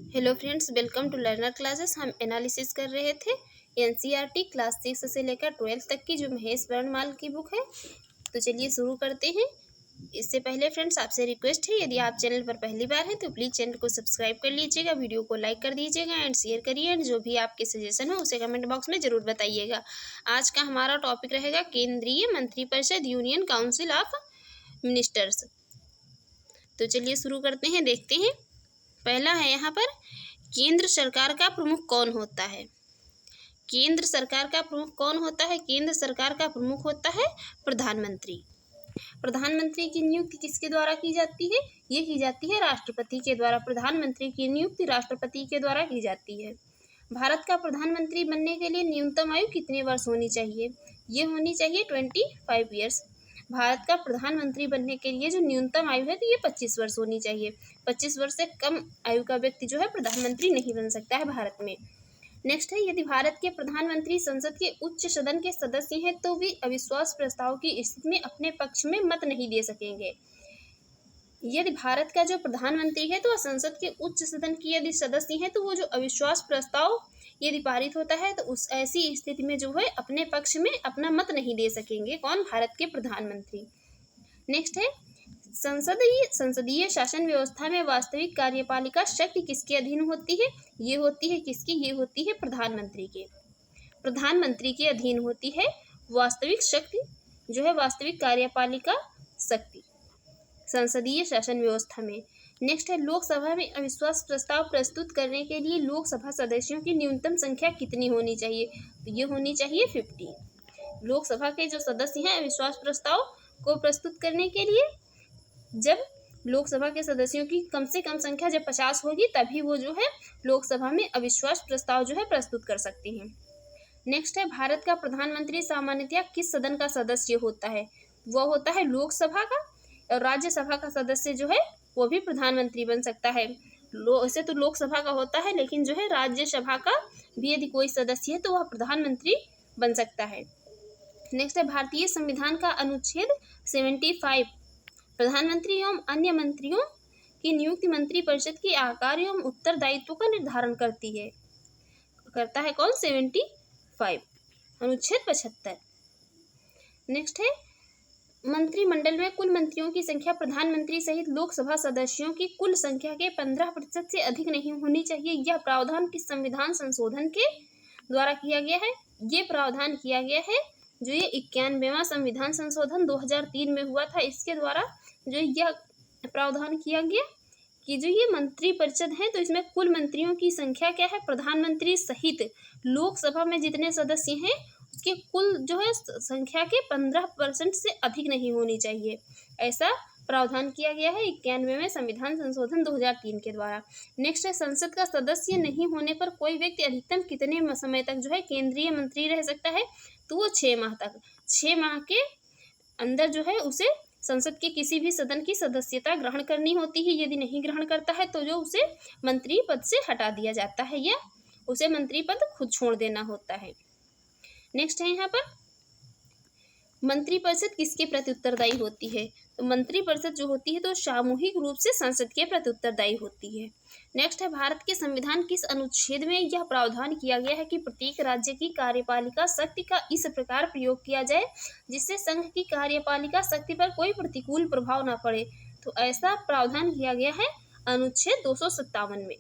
Hello friends, welcome to learner classes. हम analysis कर रहे थे एनसीईआरटी क्लास 6 से लेकर 12 तक की जो महेश वर्णमाल की बुक है। तो चलिए शुरू करते हैं। इससे पहले फ्रेंड्स आपसे रिक्वेस्ट है, यदि आप चैनल पर पहली बार हैं तो प्लीज़ चैनल को सब्सक्राइब कर लीजिएगा, वीडियो को लाइक कर दीजिएगा एंड शेयर करिए एंड जो भी आपके सजेशन हो उसे कमेंट बॉक्स में ज़रूर बताइएगा। आज का हमारा टॉपिक रहेगा केंद्रीय मंत्रिपरिषद, यूनियन काउंसिल ऑफ मिनिस्टर्स। तो चलिए शुरू करते हैं, देखते हैं। पहला है यहाँ पर, केंद्र सरकार का प्रमुख कौन होता है। केंद्र सरकार का प्रमुख कौन होता है? केंद्र सरकार का प्रमुख होता है प्रधानमंत्री। प्रधानमंत्री की नियुक्ति किसके द्वारा की जाती है? ये की जाती है राष्ट्रपति के द्वारा। प्रधानमंत्री की नियुक्ति राष्ट्रपति के द्वारा की जाती है। भारत का प्रधानमंत्री बनने के लिए न्यूनतम आयु कितने वर्ष होनी चाहिए? ये होनी चाहिए 25 ईयर्स। भारत का प्रधानमंत्री बनने के लिए जो न्यूनतम आयु है तो ये 25 वर्ष होनी चाहिए। 25 वर्ष से कम आयु का व्यक्ति जो है प्रधानमंत्री नहीं बन सकता है भारत में। नेक्स्ट है, यदि भारत के प्रधानमंत्री संसद के उच्च सदन के सदस्य हैं तो भी अविश्वास प्रस्ताव की स्थिति में अपने पक्ष में मत नहीं दे सकेंगे। यदि भारत का जो प्रधानमंत्री है तो वह संसद के उच्च सदन की यदि सदस्य है तो वो जो अविश्वास प्रस्ताव यदि पारित होता है तो उस ऐसी स्थिति में जो है अपने पक्ष में अपना मत नहीं दे सकेंगे। कौन? भारत के प्रधानमंत्री। नेक्स्ट है, संसदीय शासन व्यवस्था में वास्तविक कार्यपालिका शक्ति किसके अधीन होती है? ये होती है किसकी? ये होती है प्रधानमंत्री के। प्रधानमंत्री के अधीन होती है वास्तविक शक्ति जो है, वास्तविक कार्यपालिका शक्ति संसदीय शासन व्यवस्था में। नेक्स्ट है, लोकसभा में अविश्वास प्रस्ताव प्रस्तुत करने के लिए लोकसभा सदस्यों की न्यूनतम संख्या कितनी होनी चाहिए? तो ये होनी चाहिए 50। लोकसभा के जो सदस्य हैं अविश्वास प्रस्ताव को प्रस्तुत करने के लिए, जब लोकसभा के सदस्यों की कम से कम संख्या जब 50 होगी तभी वो जो है लोकसभा में अविश्वास प्रस्ताव जो है प्रस्तुत कर सकते हैं। नेक्स्ट है, भारत का प्रधानमंत्री सामान्यतया किस सदन का सदस्य होता है? वो होता है लोकसभा का, और राज्यसभा का सदस्य जो है वो भी प्रधानमंत्री बन सकता है। वैसे तो लोकसभा का होता है, लेकिन जो है राज्यसभा का भी यदि कोई सदस्य है तो वह प्रधानमंत्री बन सकता है। नेक्स्ट है, भारतीय संविधान का अनुच्छेद 75 प्रधानमंत्री एवं अन्य मंत्रियों की नियुक्ति मंत्रिपरिषद के आकार एवं उत्तरदायित्व का निर्धारण करता है। कौन? 75, अनुच्छेद 75। नेक्स्ट है, मंत्रिमंडल में कुल मंत्रियों की संख्या प्रधानमंत्री सहित लोकसभा सदस्यों की कुल संख्या के 15% से अधिक नहीं होनी चाहिए। यह प्रावधान किस संविधान संशोधन के द्वारा किया गया है? ये प्रावधान किया गया है जो ये 91वां संविधान संशोधन 2003 में हुआ था। इसके द्वारा जो यह प्रावधान किया गया कि जो ये मंत्रिपरिषद है तो इसमें कुल मंत्रियों की संख्या क्या है? प्रधानमंत्री सहित लोकसभा में जितने सदस्य हैं उसके कुल जो है संख्या के 15% से अधिक नहीं होनी चाहिए। ऐसा प्रावधान किया गया है 91वें संविधान संशोधन 2003 के द्वारा। नेक्स्ट है, संसद का सदस्य नहीं होने पर कोई व्यक्ति अधिकतम कितने समय तक जो है केंद्रीय मंत्री रह सकता है? तो वो 6 माह तक। 6 माह के अंदर जो है उसे संसद के किसी भी सदन की सदस्यता ग्रहण करनी होती है। यदि नहीं ग्रहण करता है तो जो उसे मंत्री पद से हटा दिया जाता है या उसे मंत्री पद खुद छोड़ देना होता है। नेक्स्ट है, यहाँ पर मंत्रिपरिषद किसके प्रति उत्तरदायी होती है? तो मंत्रिपरिषद जो होती है तो सामूहिक रूप से संसद के प्रति उत्तरदायी होती है। नेक्स्ट है, भारत के संविधान किस अनुच्छेद में यह प्रावधान किया गया है कि प्रत्येक राज्य की कार्यपालिका शक्ति का इस प्रकार प्रयोग किया जाए जिससे संघ की कार्यपालिका शक्ति पर कोई प्रतिकूल प्रभाव न पड़े? तो ऐसा प्रावधान किया गया है अनुच्छेद 257 में।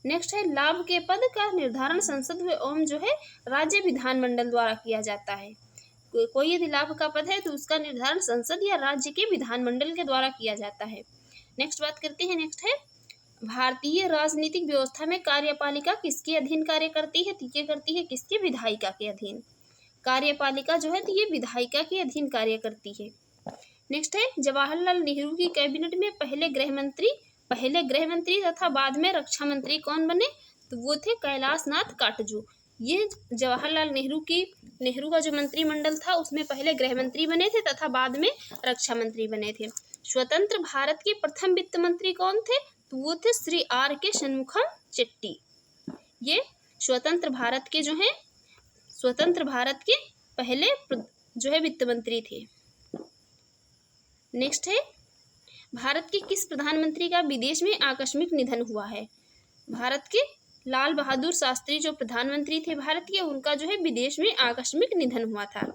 नेक्स्ट है, लाभ के पद का निर्धारण संसद एवं जो है राज्य विधानमंडल द्वारा किया जाता है। कोई यदि लाभ का पद है तो उसका निर्धारण संसद या राज्य के विधानमंडल के द्वारा किया जाता है। नेक्स्ट बात करते हैं। नेक्स्ट है, भारतीय राजनीतिक व्यवस्था में कार्यपालिका किसके अधीन कार्य करती है? तो ये करती है किसके? विधायिका के अधीन। कार्यपालिका जो है तो ये विधायिका के अधीन कार्य करती है। नेक्स्ट है, जवाहरलाल नेहरू की कैबिनेट में पहले गृह मंत्री तथा बाद में रक्षा मंत्री कौन बने? तो वो थे कैलाशनाथ काटजू। ये जवाहरलाल नेहरू का जो मंत्रिमंडल था उसमें पहले गृह मंत्री बने थे तथा बाद में रक्षा मंत्री बने थे। स्वतंत्र भारत के प्रथम वित्त मंत्री कौन थे? तो वो थे श्री R.K. शनमुखम चेट्टी। ये स्वतंत्र भारत के पहले जो है वित्त मंत्री थे। नेक्स्ट है, भारत के किस प्रधानमंत्री का विदेश में आकस्मिक निधन हुआ है? भारत के लाल बहादुर शास्त्री जो प्रधानमंत्री थे भारत के, उनका जो है विदेश में आकस्मिक निधन हुआ था।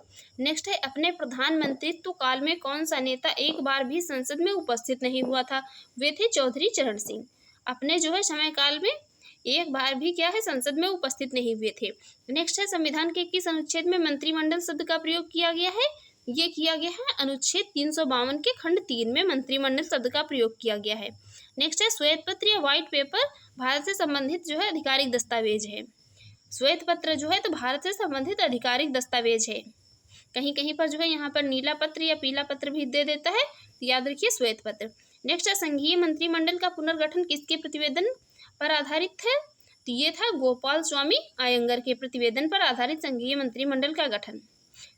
नेक्स्ट है, अपने प्रधानमंत्रित्व काल में कौन सा नेता एक बार भी संसद में उपस्थित नहीं हुआ था? वे थे चौधरी चरण सिंह। अपने जो है समय काल में एक बार भी क्या है संसद में उपस्थित नहीं हुए थे। नेक्स्ट है, संविधान के किस अनुच्छेद में मंत्रिमंडल शब्द का प्रयोग किया गया है? ये किया गया है अनुच्छेद 352 के खंड 3 में मंत्रिमंडल शब्द का प्रयोग किया गया है। नेक्स्ट है, श्वेत पत्र या व्हाइट पेपर भारत से संबंधित जो है आधिकारिक दस्तावेज है। श्वेत पत्र जो है तो भारत से संबंधित आधिकारिक दस्तावेज है। कहीं कहीं पर जो है यहाँ पर नीला पत्र या पीला पत्र भी दे देता है, तो याद रखिए श्वेत पत्र। नेक्स्ट है, संघीय मंत्रिमंडल का पुनर्गठन किसके प्रतिवेदन पर आधारित है? तो ये था गोपाल स्वामी आयंगर के प्रतिवेदन पर आधारित संघीय मंत्रिमंडल का गठन।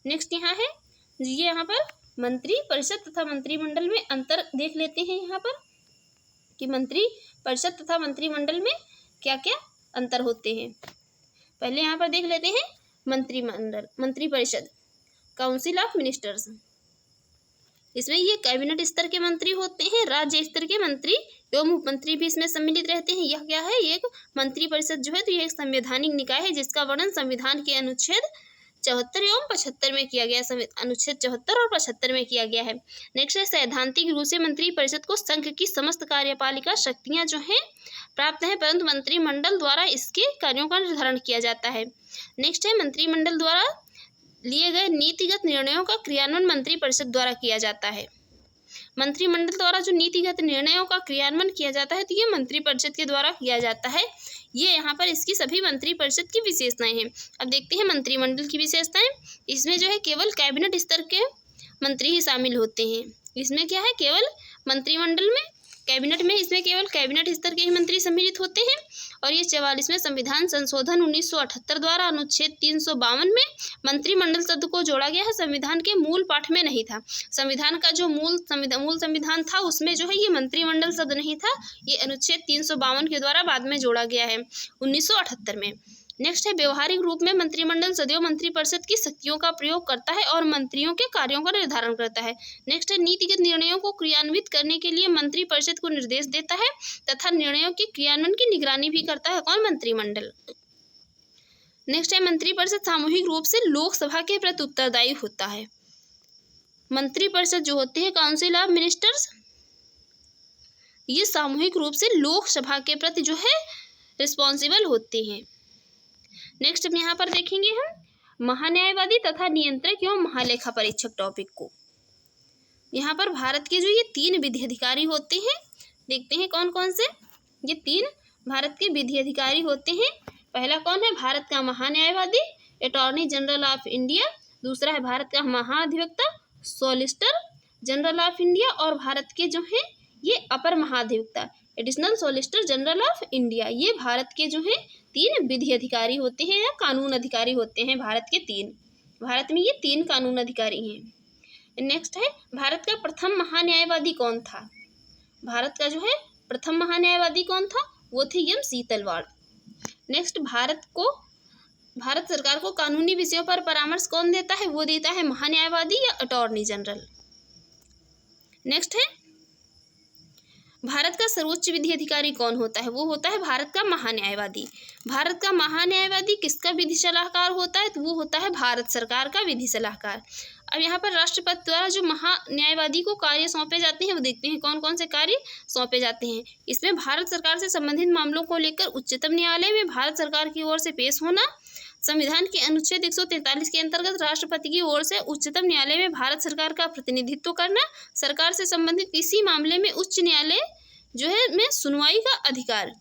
नेक्स्ट यहाँ है, ये यहाँ पर मंत्री परिषद तथा मंत्रिमंडल में अंतर देख लेते हैं यहाँ पर कि मंत्री परिषद तथा मंत्रिमंडल में क्या क्या अंतर होते हैं। पहले यहाँ पर देख लेते हैं मंत्रिमंडल, मंत्री परिषद, काउंसिल ऑफ मिनिस्टर्स। इसमें ये कैबिनेट स्तर के मंत्री होते हैं, राज्य स्तर के मंत्री एवं उप मंत्री भी इसमें सम्मिलित रहते हैं। यह क्या है, एक मंत्री परिषद जो है तो ये एक संवैधानिक निकाय है जिसका वर्णन संविधान के अनुच्छेद 74 एवं 75 में किया गया, अनुच्छेद 74 और 75 में किया गया है। नेक्स्ट है, सैद्धांतिक रूप से मंत्री परिषद को संघ की समस्त कार्यपालिका शक्तियां जो हैं प्राप्त हैं, परंतु मंत्रिमंडल द्वारा इसके कार्यों का निर्धारण किया जाता है। नेक्स्ट है, मंत्रिमंडल द्वारा लिए गए नीतिगत निर्णयों का क्रियान्वयन मंत्री परिषद द्वारा किया जाता है। मंत्रिमंडल द्वारा जो नीतिगत निर्णयों का क्रियान्वयन किया जाता है तो ये मंत्री परिषद के द्वारा किया जाता है। ये यहाँ पर इसकी सभी मंत्री परिषद की विशेषताएं हैं। अब देखते हैं मंत्रिमंडल की विशेषताएं। इसमें जो है केवल कैबिनेट स्तर के मंत्री ही शामिल होते हैं। इसमें क्या है, केवल मंत्रिमंडल में कैबिनेट में इसमें केवल कैबिनेट स्तर के ही मंत्री सम्मिलित होते हैं। और ये 44वें संविधान संशोधन 1978 द्वारा अनुच्छेद 352 में मंत्रिमंडल शब्द को जोड़ा गया है, संविधान के मूल पाठ में नहीं था। संविधान का जो मूल संविधान था उसमें जो है ये मंत्रिमंडल शब्द नहीं था, ये अनुच्छेद 352 के द्वारा बाद में जोड़ा गया है 1978 में। नेक्स्ट है, व्यवहारिक रूप में मंत्रिमंडल सदैव मंत्रिपरिषद की शक्तियों का प्रयोग करता है और मंत्रियों के कार्यों का निर्धारण करता है। नेक्स्ट है, नीतिगत निर्णयों को क्रियान्वित करने के लिए मंत्रिपरिषद को निर्देश देता है तथा निर्णयों के क्रियान्वयन की निगरानी भी करता है कौन, मंत्रिमंडल। नेक्स्ट है, मंत्रिपरिषद सामूहिक रूप से लोकसभा के प्रति उत्तरदायी होता है। मंत्रिपरिषद जो होते हैं काउंसिल ऑफ मिनिस्टर्स, ये सामूहिक रूप से लोकसभा के प्रति जो है रिस्पॉन्सिबल होते हैं। नेक्स्ट अब यहाँ पर देखेंगे हम महान्यायवादी तथा नियंत्रक एवं महालेखा परीक्षक टॉपिक को। यहाँ पर भारत के जो ये 3 विधि अधिकारी होते हैं, देखते हैं कौन कौन से। ये 3 भारत के विधि अधिकारी होते हैं। पहला कौन है, भारत का महान्यायवादी अटॉर्नी जनरल ऑफ इंडिया। दूसरा है भारत का महाधिवक्ता सॉलिसिटर जनरल ऑफ इंडिया। और भारत के जो है ये अपर महाधिवक्ता additional solicitor general of India. ये भारत के जो है 3 विधि अधिकारी होते हैं या कानून अधिकारी होते हैं। भारत के 3, भारत में ये 3 कानून अधिकारी हैं। नेक्स्ट है, भारत का प्रथम महान्यायवादी कौन था? भारत का जो है प्रथम महान्यायवादी कौन था, वो थे एम सीतलवाड़। नेक्स्ट, भारत सरकार को कानूनी विषयों पर परामर्श कौन देता है, वो देता है महान्यायवादी या अटॉर्नी जनरल। नेक्स्ट है, भारत का सर्वोच्च विधि अधिकारी कौन होता है, वो होता है भारत का महान्यायवादी। भारत का महान्यायवादी किसका विधि सलाहकार होता है, तो वो होता है भारत सरकार का विधि सलाहकार। अब यहाँ पर राष्ट्रपति द्वारा जो महान्यायवादी को कार्य सौंपे जाते हैं वो देखते हैं कौन कौन से कार्य सौंपे जाते हैं। इसमें भारत सरकार से संबंधित मामलों को लेकर उच्चतम न्यायालय में भारत सरकार की ओर से पेश होना, संविधान के अनुच्छेद 143 के अंतर्गत राष्ट्रपति की ओर से उच्चतम न्यायालय में भारत सरकार का प्रतिनिधित्व करना, सरकार से संबंधित किसी मामले में उच्च न्यायालय जो है में सुनवाई का अधिकार,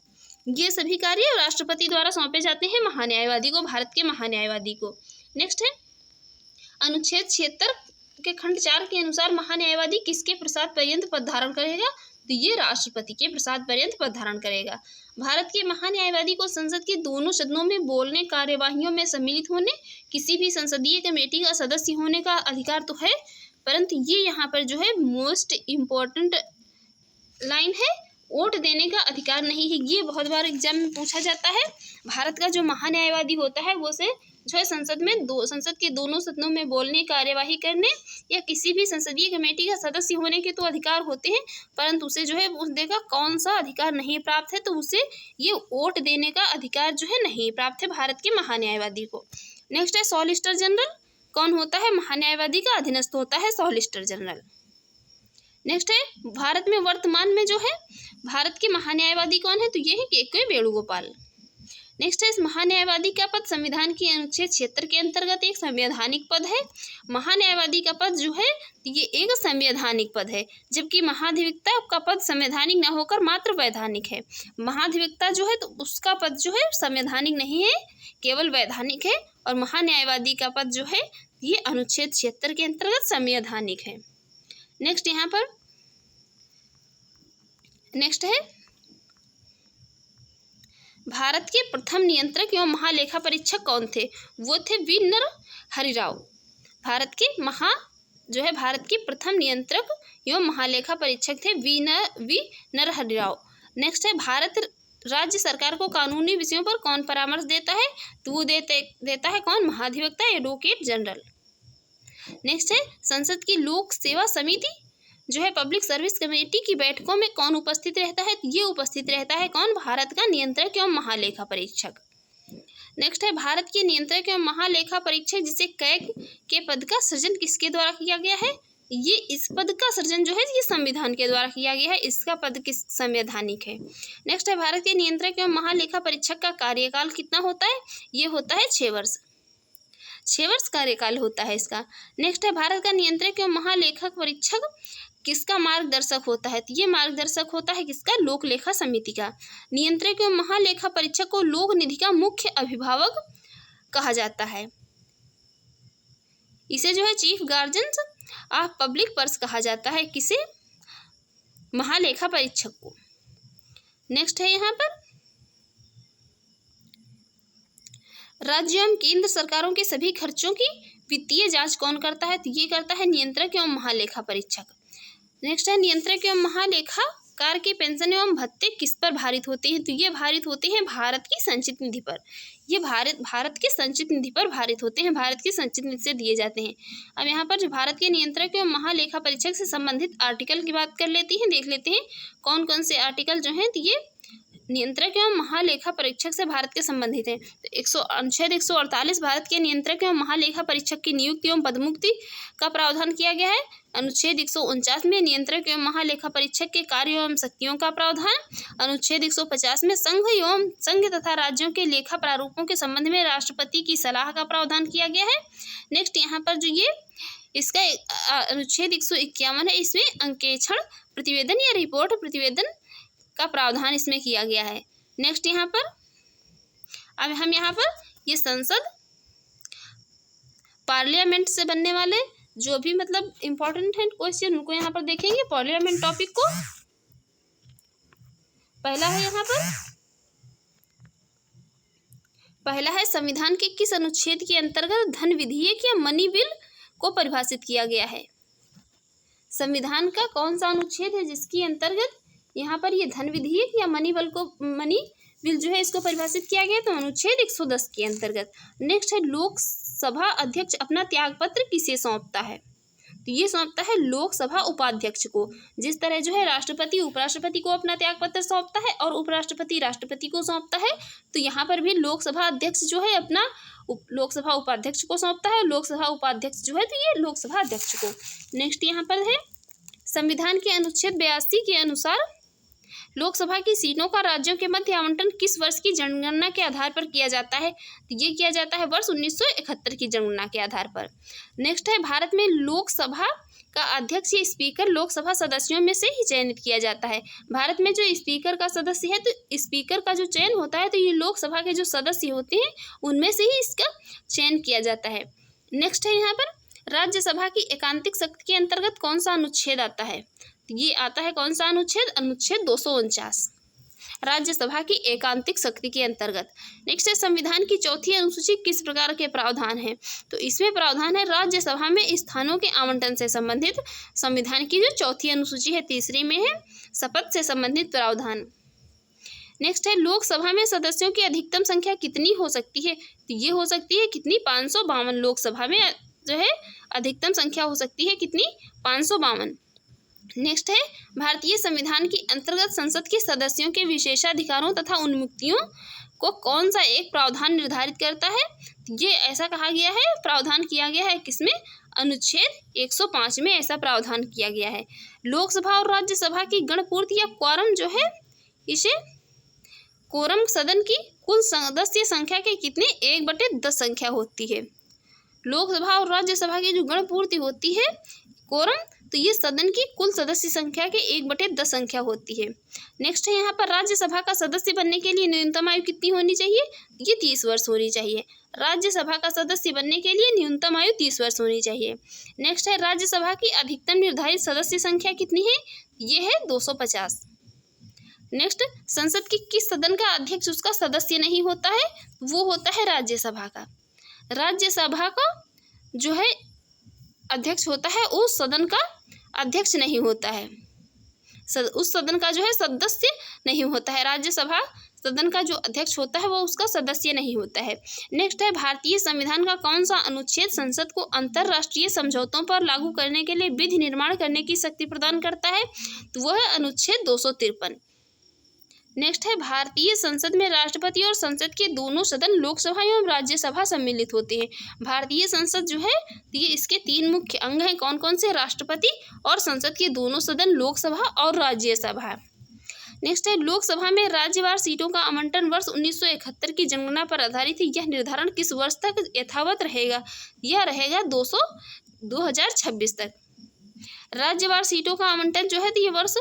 ये सभी कार्य राष्ट्रपति द्वारा सौंपे जाते हैं महान्यायवादी को, भारत के महान्यायवादी को। नेक्स्ट है, अनुच्छेद 76 के खंड 4 के अनुसार महान्यायवादी किसके प्रसाद पर्यंत पद धारण करेगा, तो ये राष्ट्रपति के प्रसाद पर्यंत पद धारण करेगा। भारत के महान्यायवादी को संसद के दोनों सदनों में बोलने, कार्यवाहियों में सम्मिलित होने, किसी भी संसदीय कमेटी का सदस्य होने का अधिकार तो है, परंतु ये यहाँ पर जो है मोस्ट इम्पोर्टेंट लाइन है, वोट देने का अधिकार नहीं है। ये बहुत बार एग्जाम में पूछा जाता है। भारत का जो महान्यायवादी होता है वो से जो है संसद के दोनों सदनों में बोलने, कार्यवाही करने या किसी भी संसदीय कमेटी का सदस्य होने के तो अधिकार होते हैं, परंतु उसे जो है उसने का कौन सा अधिकार नहीं प्राप्त है, तो उसे ये वोट देने का अधिकार जो है नहीं प्राप्त है भारत के महान्यायवादी को। नेक्स्ट है सॉलिसिटर जनरल। कौन होता है? महान्यायवादी का अधीनस्थ होता है सॉलिसिटर जनरल। नेक्स्ट है भारत में वर्तमान में जो है भारत के महान्यायवादी कौन है? तो ये है के वेणुगोपाल। नेक्स्ट है इस महान्यायवादी का पद संविधान के अनुच्छेद 76 के अंतर्गत एक संवैधानिक पद है। महान्यायवादी का पद जो है ये एक संवैधानिक पद है, जबकि महाधिवक्ता का पद संवैधानिक न होकर मात्र वैधानिक है। महाधिवक्ता जो है तो उसका पद जो है संवैधानिक नहीं है, केवल वैधानिक है, और महान्यायवादी का पद जो है ये अनुच्छेद 76 के अंतर्गत संवैधानिक है। नेक्स्ट यहाँ पर नेक्स्ट है भारत के प्रथम नियंत्रक एवं महालेखा परीक्षक कौन थे? वो थे वी नरहरि राव। भारत के प्रथम नियंत्रक एवं महालेखा परीक्षक थे वी नरहरि राव। नेक्स्ट है भारत राज्य सरकार को कानूनी विषयों पर कौन परामर्श देता है? तो वो देता है कौन? महाधिवक्ता, एडवोकेट जनरल। नेक्स्ट है संसद की लोक सेवा समिति जो है पब्लिक सर्विस कमेटी की बैठकों में कौन उपस्थित रहता है? ये उपस्थित रहता है कौन? भारत का नियंत्रक एवं महालेखा परीक्षक। नेक्स्ट है भारत के नियंत्रक एवं महालेखा परीक्षक जिसे कैग के पद का सृजन किसके द्वारा किया गया है? ये इस पद का सृजन जो है ये संविधान के द्वारा किया गया है। इसका पद किस संवैधानिक है। नेक्स्ट है भारत के नियंत्रक एवं महालेखा परीक्षक का कार्यकाल कितना होता है? ये होता है 6 वर्ष। 6 वर्ष कार्यकाल होता है इसका। नेक्स्ट है भारत का नियंत्रक एवं महालेखा परीक्षक किसका मार्गदर्शक होता है? तो ये मार्गदर्शक होता है किसका? लोक लेखा समिति का। नियंत्रक एवं महालेखा परीक्षक को लोक निधि का मुख्य अभिभावक कहा जाता है। इसे जो है chief guardian of public purse कहा जाता है। किसे? महालेखा परीक्षक को। नेक्स्ट है यहाँ पर राज्य एवं केंद्र सरकारों के सभी खर्चों की वित्तीय जांच कौन करता है? तो ये करता है नियंत्रक एवं महालेखा परीक्षक। नेक्स्ट है नियंत्रक एवं महालेखाकार के पेंशन एवं भत्ते किस पर भारित होते हैं? तो ये भारित होते हैं भारत की संचित निधि पर। ये भारत के संचित निधि पर भारित होते हैं, भारत की संचित निधि से दिए जाते हैं। अब यहाँ पर जो भारत के नियंत्रक एवं महालेखा परीक्षक से संबंधित आर्टिकल की बात कर लेते हैं, देख लेते हैं कौन कौन से आर्टिकल जो हैं तो ये नियंत्रक एवं महालेखा परीक्षक से भारत के संबंधित हैं। तो अनुच्छेद 148 भारत के नियंत्रक एवं महालेखा परीक्षक की नियुक्ति एवं पदमुक्ति का प्रावधान किया गया है। अनुच्छेद 149 में नियंत्रक एवं महालेखा परीक्षक के कार्य एवं शक्तियों का प्रावधान। अनुच्छेद 150 में संघ तथा राज्यों के लेखा प्रारूपों के संबंध में राष्ट्रपति की सलाह का प्रावधान किया गया है। नेक्स्ट यहाँ पर जो ये इसका अनुच्छेद 151 है, इसमें अंकेक्षण प्रतिवेदन या रिपोर्ट प्रतिवेदन का प्रावधान इसमें किया गया है। नेक्स्ट यहाँ पर अब हम यहाँ पर ये संसद पार्लियामेंट से बनने वाले जो भी मतलब इम्पोर्टेंट है क्वेश्चन उनको यहाँ पर देखेंगे। पार्लियामेंट टॉपिक को पहला है संविधान के किस अनुच्छेद के अंतर्गत धन विधेयक या मनी बिल को परिभाषित किया गया है? संविधान का कौन सा अनुच्छेद है जिसके अंतर्गत यहाँ पर ये धन विधेयक या मनी बिल जो है इसको परिभाषित किया गया? तो अनुच्छेद 110 के अंतर्गत। नेक्स्ट है लोकसभा अध्यक्ष अपना त्यागपत्र किसे सौंपता है? तो ये सौंपता है लोकसभा उपाध्यक्ष को। जिस तरह जो है राष्ट्रपति उपराष्ट्रपति को अपना त्यागपत्र सौंपता है और उपराष्ट्रपति राष्ट्रपति को सौंपता है, तो यहाँ पर भी लोकसभा अध्यक्ष जो है अपना लोकसभा उपाध्यक्ष को सौंपता है। लोकसभा उपाध्यक्ष जो है तो ये लोकसभा अध्यक्ष को। नेक्स्ट यहाँ पर है संविधान के अनुच्छेद 82 के अनुसार लोकसभा की सीटों का राज्यों के मध्य आवंटन किस वर्ष की जनगणना के आधार पर किया जाता है? तो ये किया जाता है वर्ष 1971 की जनगणना के आधार पर। नेक्स्ट है भारत में लोकसभा का अध्यक्ष या स्पीकर लोकसभा सदस्यों में से ही चयनित किया जाता है। भारत में जो स्पीकर का सदस्य है तो स्पीकर का जो चयन होता है तो ये लोकसभा के जो सदस्य होते हैं उनमें से ही इसका चयन किया जाता है। नेक्स्ट है यहाँ पर राज्यसभा की एकांतिक शक्ति के अंतर्गत कौन सा अनुच्छेद आता है? ये आता है कौन सा अनुच्छेद? अनुच्छेद 249। राज्यसभा की एकांतिक शक्ति के अंतर्गत। नेक्स्ट है संविधान की चौथी अनुसूची किस प्रकार के प्रावधान है? तो इसमें प्रावधान है राज्यसभा में स्थानों के आवंटन से संबंधित। संविधान की जो चौथी अनुसूची है तीसरी में है शपथ से संबंधित प्रावधान। नेक्स्ट है लोकसभा में सदस्यों की अधिकतम संख्या कितनी हो सकती है? तो ये हो सकती है कितनी? 552। लोकसभा में जो है अधिकतम संख्या हो सकती है कितनी? 552। नेक्स्ट है भारतीय संविधान के अंतर्गत संसद के सदस्यों के विशेषाधिकारों तथा उन्मुक्तियों को कौन सा एक प्रावधान निर्धारित करता है? ये ऐसा कहा गया है, प्रावधान किया गया है किसमें? अनुच्छेद 105 में ऐसा प्रावधान किया गया है। लोकसभा और राज्यसभा की गणपूर्ति या क्वारम जो है इसे कोरम सदन की कुल सदस्य संख्या के कितने? 1/10 संख्या होती है। लोकसभा और राज्यसभा की जो गणपूर्ति होती है कोरम, तो ये सदन की कुल सदस्य संख्या के 1/10 संख्या होती है। नेक्स्ट है यहाँ पर राज्यसभा का सदस्य बनने के लिए न्यूनतम आयु कितनी होनी चाहिए? ये 30 वर्ष होनी चाहिए। राज्यसभा का सदस्य बनने के लिए न्यूनतम आयु 30 वर्ष होनी चाहिए। नेक्स्ट है राज्यसभा की अधिकतम निर्धारित सदस्य संख्या कितनी है? ये है 250। नेक्स्ट संसद की किस सदन का अध्यक्ष उसका सदस्य नहीं होता है? वो होता है राज्यसभा का। राज्यसभा का जो है अध्यक्ष होता है उस सदन का अध्यक्ष नहीं होता है, उस सदन का जो है सदस्य नहीं होता है। राज्यसभा सदन का जो अध्यक्ष होता है वो उसका सदस्य नहीं होता है। नेक्स्ट है भारतीय संविधान का कौन सा अनुच्छेद संसद को अंतर्राष्ट्रीय समझौतों पर लागू करने के लिए विधि निर्माण करने की शक्ति प्रदान करता है? तो वह है अनुच्छेद 253। नेक्स्ट है भारतीय संसद में राष्ट्रपति और संसद के दोनों सदन लोकसभा एवं राज्यसभा सम्मिलित होते हैं। भारतीय संसद जो है ये इसके 3 मुख्य अंग हैं, कौन कौन से? राष्ट्रपति और संसद के दोनों सदन लोकसभा और राज्यसभा। नेक्स्ट है लोकसभा में राज्यवार सीटों का आवंटन वर्ष 1971 की जनगणना पर आधारित है। यह निर्धारण किस वर्ष तक यथावत रहेगा? यह रहेगा 2026 तक। राज्यवार सीटों का आवंटन जो है तो ये वर्ष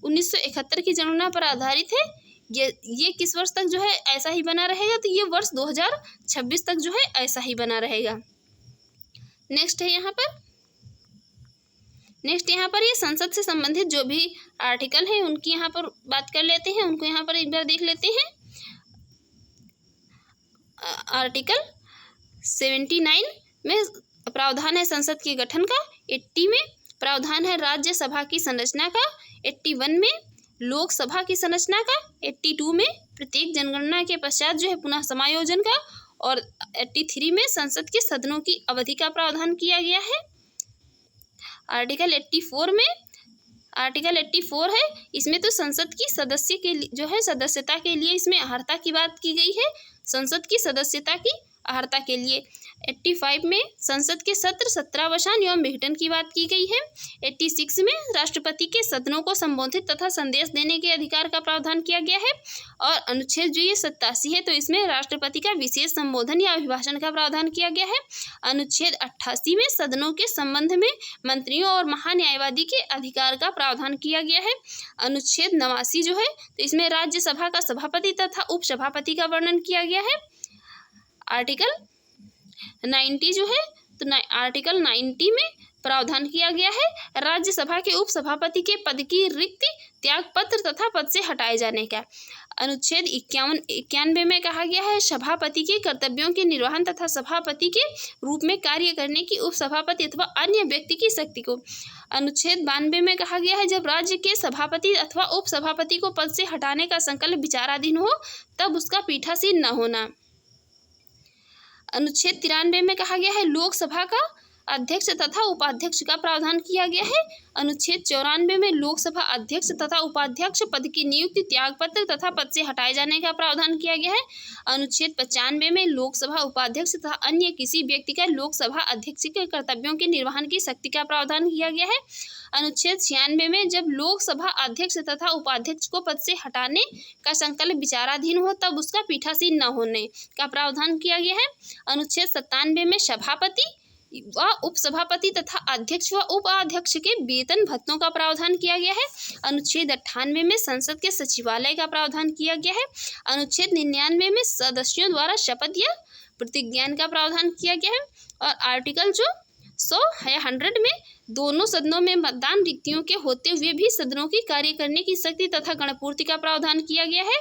1971 की जनगणना पर आधारित है। ये किस वर्ष तक जो है ऐसा ही बना रहेगा? तो ये वर्ष 2026 तक जो है ऐसा ही बना रहेगा। नेक्स्ट है यहाँ पर ये संसद से संबंधित जो भी आर्टिकल है उनकी यहाँ पर बात कर लेते हैं, उनको यहाँ पर एक बार देख लेते हैं। आर्टिकल 79 में प्रावधान है संसद के गठन का। 80 में प्रावधान है राज्यसभा की संरचना का। 81 में लोकसभा की संरचना का। 82 में प्रत्येक जनगणना के पश्चात जो है पुनः समायोजन का। और 83 में संसद के सदनों की अवधि का प्रावधान किया गया है। आर्टिकल 84 है, इसमें तो संसद की सदस्य के जो है सदस्यता के लिए इसमें अर्हता की बात की गई है, संसद की सदस्यता की अर्हता के लिए। 85 में संसद के सत्र सत्रावसान एवं विघटन की बात की गई है। 86 में राष्ट्रपति के सदनों को संबोधित तथा संदेश देने के अधिकार का प्रावधान किया गया है। और अनुच्छेद जो ये 87 है तो इसमें राष्ट्रपति का विशेष संबोधन या अभिभाषण का प्रावधान किया गया है। अनुच्छेद 88 में सदनों के संबंध में मंत्रियों और महान्यायवादी के अधिकार का प्रावधान किया गया है। अनुच्छेद 89 जो है तो इसमें राज्यसभा का सभापति तथा उपसभापति का वर्णन किया गया है। आर्टिकल 90 जो है तो आर्टिकल 90 में प्रावधान किया गया है राज्यसभा के उपसभापति के पद की रिक्ति, त्यागपत्र तथा पद से हटाए जाने का। अनुच्छेद 91 में कहा गया है सभापति के कर्तव्यों के निर्वहन तथा सभापति के रूप में कार्य करने की उपसभापति अथवा अन्य व्यक्ति की शक्ति को। अनुच्छेद 92 में कहा गया है जब राज्य के सभापति अथवा उपसभापति को पद से हटाने का संकल्प विचाराधीन हो तब उसका पीठासीन न होना। अनुच्छेद 93 में कहा गया है लोकसभा का अध्यक्ष तथा उपाध्यक्ष का प्रावधान किया गया है। अनुच्छेद 94 में लोकसभा अध्यक्ष तथा उपाध्यक्ष पद की नियुक्ति, त्यागपत्र तथा पद से हटाए जाने का प्रावधान किया गया है। अनुच्छेद 95 में लोकसभा उपाध्यक्ष तथा अन्य किसी व्यक्ति का लोकसभा अध्यक्ष के कर्तव्यों के निर्वहन की शक्ति का प्रावधान किया गया है। अनुच्छेद 96 में जब लोकसभा अध्यक्ष तथा उपाध्यक्ष को पद से हटाने का संकल्प विचाराधीन हो तब उसका पीठासीन न होने का प्रावधान किया गया है। अनुच्छेद 97 में सभापति व उपसभापति तथा अध्यक्ष व उपाध्यक्ष के वेतन भत्तों का प्रावधान किया गया है। अनुच्छेद 98 में संसद के सचिवालय का प्रावधान किया गया है। अनुच्छेद 99 में सदस्यों द्वारा शपथ या प्रतिज्ञान का प्रावधान किया गया है। और आर्टिकल जो 100 या 100 में दोनों सदनों में मतदान रिक्तियों के होते हुए भी सदनों की कार्य करने की शक्ति तथा गणपूर्ति का प्रावधान किया गया है।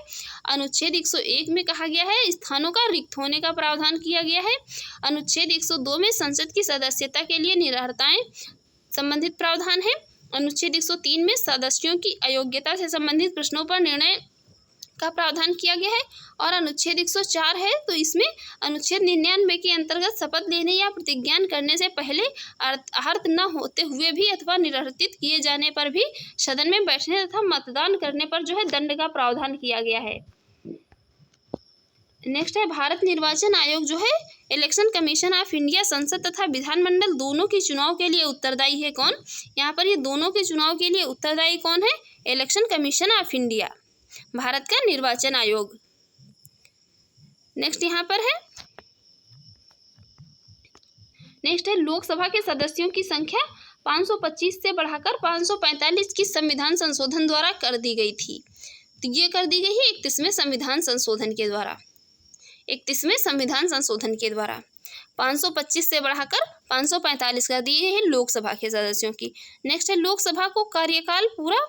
अनुच्छेद 101 में कहा गया है स्थानों का रिक्त होने का प्रावधान किया गया है। अनुच्छेद 102 में संसद की सदस्यता के लिए निरर्हताएं संबंधित प्रावधान है। अनुच्छेद 103 में सदस्यों की अयोग्यता से संबंधित प्रश्नों पर निर्णय का प्रावधान किया गया है। और अनुच्छेद 104 है तो इसमें अनुच्छेद 99 के अंतर्गत शपथ लेने या प्रतिज्ञान करने से पहले अर्थ न होते हुए भी अथवा निरर्थित किए जाने पर भी सदन में बैठने तथा मतदान करने पर जो है दंड का प्रावधान किया गया है। नेक्स्ट है भारत निर्वाचन आयोग जो है इलेक्शन कमीशन ऑफ इंडिया संसद तथा विधानमंडल दोनों के चुनाव के लिए उत्तरदायी है। कौन? यहाँ पर ये दोनों के चुनाव के लिए उत्तरदायी कौन है? Election commission of India, Bharat का निर्वाचन आयोग। नेक्स्ट यहाँ पर है लोकसभा के सदस्यों की संख्या 525 से बढ़ाकर 545 की संविधान संशोधन द्वारा कर दी गई थी। तो ये कर दी गई है 31वें संविधान संशोधन के द्वारा। 31वें संविधान संशोधन के द्वारा 525 से बढ़ाकर 545 कर दी है लोकसभा के सदस्यों की। नेक्स्ट है लोकसभा को कार्यकाल पूरा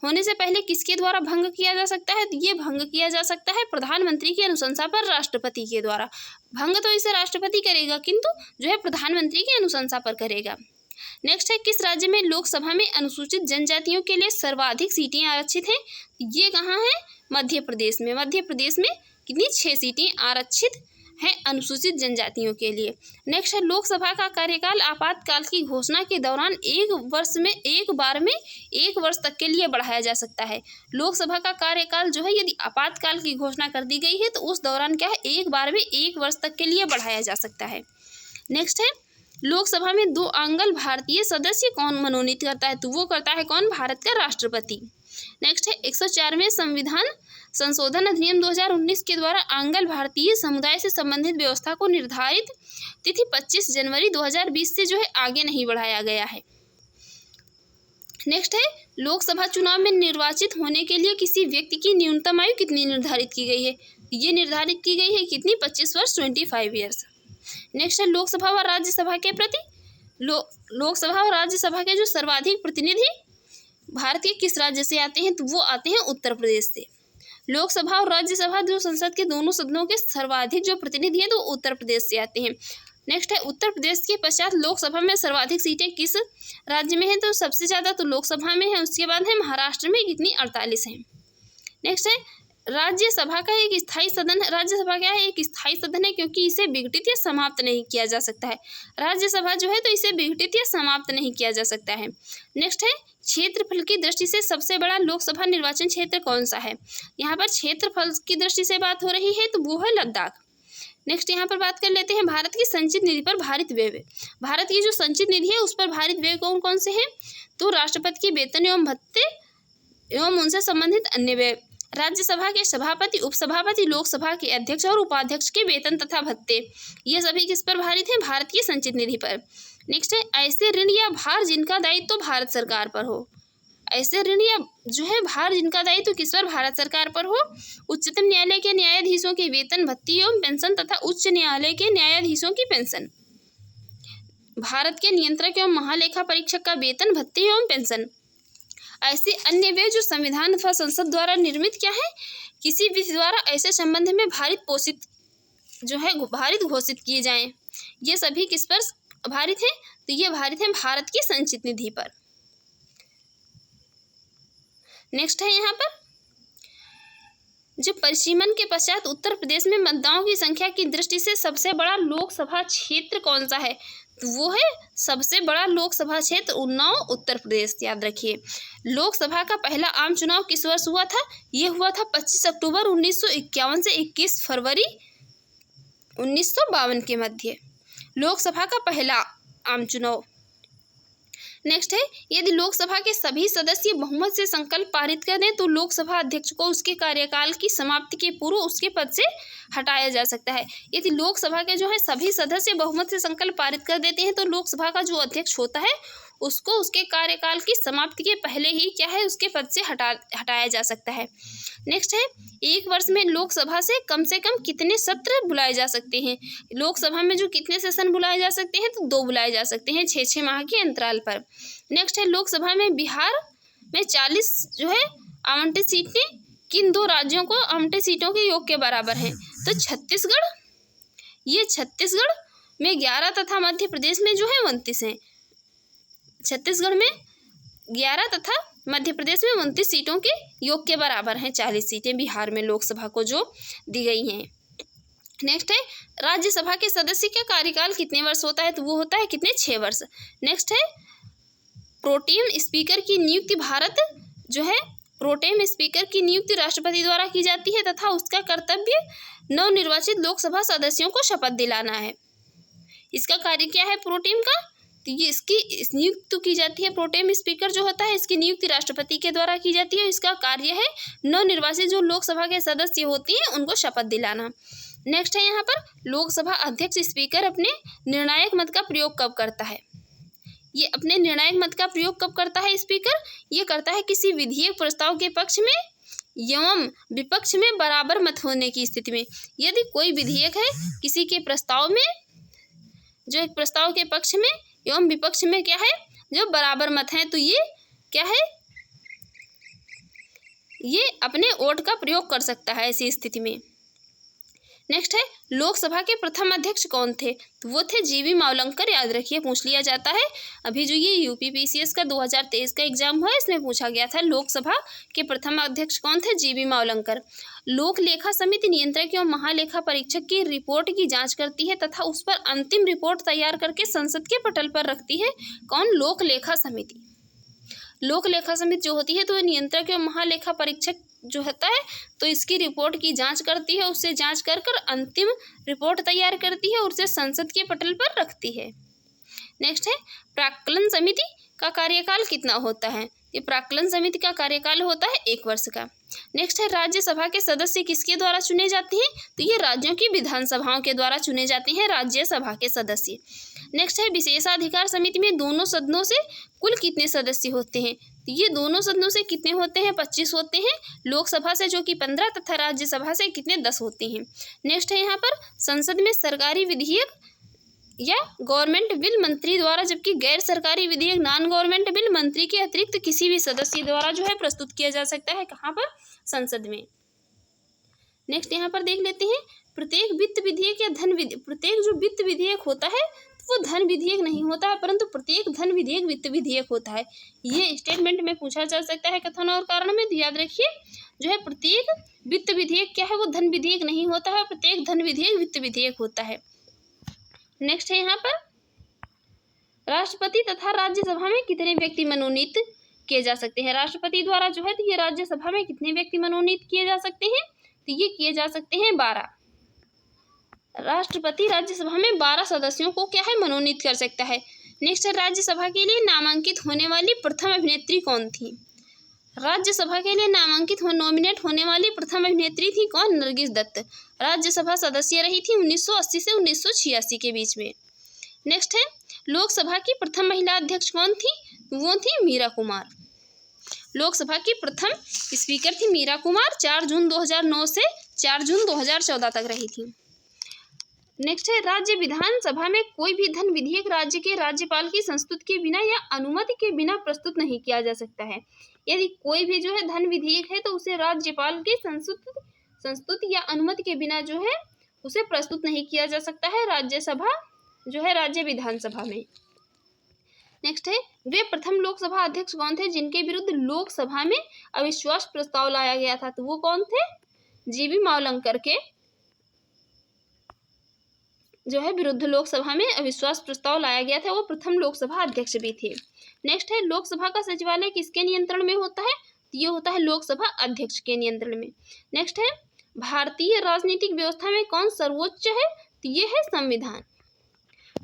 होने से पहले किसके द्वारा भंग किया जा सकता है? तो ये भंग किया जा सकता है प्रधानमंत्री की अनुशंसा पर राष्ट्रपति के द्वारा। भंग तो इसे राष्ट्रपति करेगा किंतु जो है प्रधानमंत्री की अनुशंसा पर करेगा। नेक्स्ट है किस राज्य में लोकसभा में अनुसूचित जनजातियों के लिए सर्वाधिक सीटें आरक्षित हैं? ये कहाँ है? मध्य प्रदेश में। मध्य प्रदेश में कितनी? 6 सीटें आरक्षित हैं अनुसूचित जनजातियों के लिए। नेक्स्ट है लोकसभा का कार्यकाल आपातकाल की घोषणा के दौरान एक बार में 1 वर्ष तक के लिए बढ़ाया जा सकता है। लोकसभा का कार्यकाल जो है यदि आपातकाल की घोषणा कर दी गई है तो उस दौरान क्या है? एक बार में 1 वर्ष तक के लिए बढ़ाया जा सकता है। नेक्स्ट है लोकसभा में 2 आंग्ल भारतीय सदस्य कौन मनोनीत करता है? तो वो करता है कौन? भारत का राष्ट्रपति। नेक्स्ट है 104वें संविधान संशोधन अधिनियम 2019 के द्वारा आंग्ल भारतीय समुदाय से संबंधित व्यवस्था को निर्धारित तिथि 25 जनवरी 2020 से जो है आगे नहीं बढ़ाया गया है। नेक्स्ट है लोकसभा चुनाव में निर्वाचित होने के लिए किसी व्यक्ति की न्यूनतम आयु कितनी निर्धारित की गई है? ये निर्धारित की गई है कितनी? 25 वर्ष, 25 ईयर्स। नेक्स्ट है लोकसभा व राज्यसभा के प्रति लोकसभा और राज्यसभा के जो सर्वाधिक प्रतिनिधि भारत के किस राज्य से आते हैं? तो वो आते हैं उत्तर प्रदेश से। लोकसभा और राज्यसभा जो संसद के दोनों सदनों के सर्वाधिक जो प्रतिनिधि हैं तो उत्तर प्रदेश से आते हैं। नेक्स्ट है उत्तर प्रदेश के पश्चात लोकसभा में सर्वाधिक सीटें किस राज्य में हैं? तो सबसे ज़्यादा तो लोकसभा में है, उसके बाद है महाराष्ट्र में कितनी? 48 हैं। नेक्स्ट है राज्यसभा का एक स्थायी सदन। राज्यसभा क्या है? एक स्थायी सदन है क्योंकि इसे विघटित या समाप्त नहीं किया जा सकता है। राज्यसभा जो है तो इसे विघटित या समाप्त नहीं किया जा सकता है। नेक्स्ट है क्षेत्रफल की दृष्टि से सबसे बड़ा लोकसभा निर्वाचन क्षेत्र कौन सा है? यहाँ पर क्षेत्रफल की दृष्टि से बात हो रही है तो वो है लद्दाख। नेक्स्ट यहाँ पर बात कर लेते हैं भारत की संचित निधि पर भारित व्यय। भारत की जो संचित निधि है उस पर भारित व्यय कौन कौन से हैं? तो राष्ट्रपति के वेतन एवं भत्ते एवं उनसे संबंधित अन्य व्यय, राज्यसभा के सभापति, उपसभापति, लोकसभा के अध्यक्ष और उपाध्यक्ष के वेतन तथा भत्ते, ये सभी किस पर भारित हैं? भारत की संचित निधि पर। नेक्स्ट है ऐसे ऋण या भार जिनका दायित्व तो भारत सरकार पर हो। ऐसे ऋण या जो है भार जिनका दायित्व तो किस पर? भारत सरकार पर हो। उच्चतम न्यायालय के न्यायाधीशों के वेतन, भत्ते एवं पेंशन तथा उच्च न्यायालय के न्यायाधीशों की पेंशन। भारत के नियंत्रक एवं महालेखा परीक्षक का वेतन, भत्ते एवं पेंशन। ऐसे अन्य व्यय जो संविधान अथवा संसद द्वारा निर्मित क्या है? किसी विधि द्वारा ऐसे संबंध में भारित घोषित किए जाएं, ये सभी किस पर भारित हैं? तो ये भारित हैं भारत की संचित निधि पर। नेक्स्ट है यहाँ पर जो परिसीमन के पश्चात उत्तर प्रदेश में मतदाताओं की संख्या की दृष्टि से सबसे बड़ा लोकसभा क्षेत्र कौन सा है? तो वो है सबसे बड़ा लोकसभा क्षेत्र उन्नाव, उत्तर प्रदेश। याद रखिए लोकसभा का पहला आम चुनाव किस वर्ष हुआ था? ये हुआ था 25 अक्टूबर 1951 से 21 फरवरी 1952 के मध्य, लोकसभा का पहला आम चुनाव। नेक्स्ट है यदि लोकसभा के सभी सदस्य बहुमत से संकल्प पारित कर दें तो लोकसभा अध्यक्ष को उसके कार्यकाल की समाप्ति के पूर्व उसके पद से हटाया जा सकता है। यदि लोकसभा के जो है सभी सदस्य बहुमत से संकल्प पारित कर देते हैं तो लोकसभा का जो अध्यक्ष होता है उसको उसके कार्यकाल की समाप्ति के पहले ही क्या है उसके पद से हटाया जा सकता है। नेक्स्ट है, एक वर्ष में लोकसभा से कम कितने सत्र बुलाए जा सकते हैं। लोकसभा में जो कितने सेशन बुलाए जा सकते हैं, तो 2 बुलाए जा सकते हैं 6-6 माह के अंतराल पर। नेक्स्ट है, लोकसभा में बिहार में 40 जो है आवंटित सीटें किन 2 राज्यों को आवंटित सीटों के योग के बराबर हैं। तो छत्तीसगढ़ में 11 तथा मध्य प्रदेश में जो है 29 हैं। छत्तीसगढ़ में 11 तथा मध्य प्रदेश में 29 सीटों के योग के बराबर हैं 40 सीटें बिहार में लोकसभा को जो दी गई हैं। नेक्स्ट है, राज्यसभा के सदस्य का कार्यकाल कितने वर्ष होता है, तो वो होता है कितने 6 वर्ष। नेक्स्ट है, प्रोटेम स्पीकर की नियुक्ति प्रोटेम स्पीकर की नियुक्ति राष्ट्रपति द्वारा की जाती है तथा उसका कर्तव्य नवनिर्वाचित लोकसभा सदस्यों को शपथ दिलाना है। इसका कार्य क्या है प्रोटेम का, तो ये इसकी नियुक्ति की जाती है। प्रोटेम स्पीकर जो होता है इसकी नियुक्ति राष्ट्रपति के द्वारा की जाती है। इसका कार्य है नवनिर्वाचित जो लोकसभा के सदस्य होती हैं उनको शपथ दिलाना। नेक्स्ट है, यहाँ पर लोकसभा अध्यक्ष स्पीकर अपने निर्णायक मत का प्रयोग कब करता है। ये अपने निर्णायक मत का प्रयोग कब करता है स्पीकर, ये करता है किसी विधेयक प्रस्ताव के पक्ष में एवं विपक्ष में बराबर मत होने की स्थिति में। यदि कोई विधेयक है किसी के प्रस्ताव में जो एक प्रस्ताव के पक्ष में एवं विपक्ष में क्या है जो बराबर मत है, तो ये क्या है ये अपने वोट का प्रयोग कर सकता है ऐसी स्थिति में। नेक्स्ट है, लोकसभा के प्रथम अध्यक्ष कौन थे, तो वो थे जीवी मावलंकर। याद रखिए, पूछ लिया जाता है। अभी जो ये यूपीपीसीएस का 2023 का एग्जाम हुआ इसमें पूछा गया था लोकसभा के प्रथम अध्यक्ष कौन थे, जीवी मावलंकर। लोक लेखा समिति नियंत्रक एवं महालेखा परीक्षक की रिपोर्ट की जांच करती है तथा उस पर अंतिम रिपोर्ट तैयार करके संसद के पटल पर रखती है। कौन, लोक लेखा समिति। लोक लेखा समिति जो होती है तो नियंत्रक एवं महालेखा परीक्षक जो होता है तो इसकी रिपोर्ट की जांच करती है, उससे जांच कर अंतिम रिपोर्ट तैयार करती है और उसे संसद के पटल पर रखती है। नेक्स्ट है, प्राक्कलन समिति का कार्यकाल कितना होता है, ये प्राक्कलन समिति का कार्यकाल होता है 1 वर्ष का। नेक्स्ट है, राज्यसभा के सदस्य किसके द्वारा चुने जाते हैं, तो ये राज्यों की विधानसभाओं के द्वारा चुने जाते हैं राज्यसभा के सदस्य। नेक्स्ट है, विशेषाधिकार समिति में दोनों सदनों से कुल कितने सदस्य होते हैं, तो ये दोनों सदनों से कितने होते हैं 25 होते हैं, लोकसभा से जो कि 15 तथा राज्यसभा से कितने 10 होते हैं। नेक्स्ट है, यहाँ पर संसद में सरकारी विधेयक या गवर्नमेंट बिल मंत्री द्वारा, जबकि गैर सरकारी विधेयक नॉन गवर्नमेंट बिल मंत्री के अतिरिक्त किसी भी सदस्य द्वारा जो है प्रस्तुत किया जा सकता है। कहाँ पर, संसद में। नेक्स्ट यहाँ पर देख लेते हैं, प्रत्येक वित्त विधेयक या प्रत्येक जो वित्त विधेयक होता है वो धन विधेयक नहीं होता है, परंतु प्रत्येक धन विधेयक वित्त विधेयक होता है। ये स्टेटमेंट में पूछा जा सकता है कथन और कारण में, तो याद रखिए जो है प्रत्येक वित्त विधेयक क्या है वो धन विधेयक नहीं होता है, प्रत्येक धन विधेयक वित्त विधेयक होता है। नेक्स्ट है, यहाँ पर राष्ट्रपति तथा राज्यसभा में कितने व्यक्ति मनोनीत किए जा सकते हैं। राष्ट्रपति द्वारा जो है तो ये राज्यसभा में कितने व्यक्ति मनोनीत किए जा सकते हैं, तो ये किए जा सकते हैं 12। राष्ट्रपति राज्यसभा में 12 सदस्यों को क्या है मनोनीत कर सकता है। नेक्स्ट है, राज्यसभा के लिए नामांकित होने वाली प्रथम अभिनेत्री कौन थी। राज्यसभा के लिए नॉमिनेट होने वाली प्रथम अभिनेत्री थी कौन, नरगिस दत्त। राज्यसभा सदस्य रही थी 1980 से 1986 के बीच में। नेक्स्ट है, लोकसभा की प्रथम महिला अध्यक्ष कौन थी, वो थी मीरा कुमार। लोकसभा की प्रथम स्पीकर थी मीरा कुमार, 4 जून 2009 से 4 जून 2014 तक रही थी। नेक्स्ट है, राज्य विधानसभा में कोई भी धन विधेयक राज्य के राज्यपाल की संस्तुति के बिना या अनुमति के बिना प्रस्तुत नहीं किया जा सकता है। यदि कोई भी जो है धन विधेयक है तो उसे राज्यपाल की संस्तुति या अनुमति के बिना जो है उसे प्रस्तुत नहीं किया जा सकता है राज्यसभा जो है राज्य विधानसभा में। नेक्स्ट है, वे प्रथम लोकसभा अध्यक्ष कौन थे जिनके विरुद्ध लोकसभा में अविश्वास प्रस्ताव लाया गया था, तो वो कौन थे, जीवी मावलंकर के जो है विरुद्ध लोकसभा में अविश्वास प्रस्ताव लाया गया था, वो प्रथम लोकसभा अध्यक्ष भी थे। नेक्स्ट है, लोकसभा का सचिवालय किसके नियंत्रण में होता है, तो ये होता है लोकसभा अध्यक्ष के नियंत्रण में। नेक्स्ट है, भारतीय राजनीतिक व्यवस्था में कौन सर्वोच्च है, तो ये है संविधान।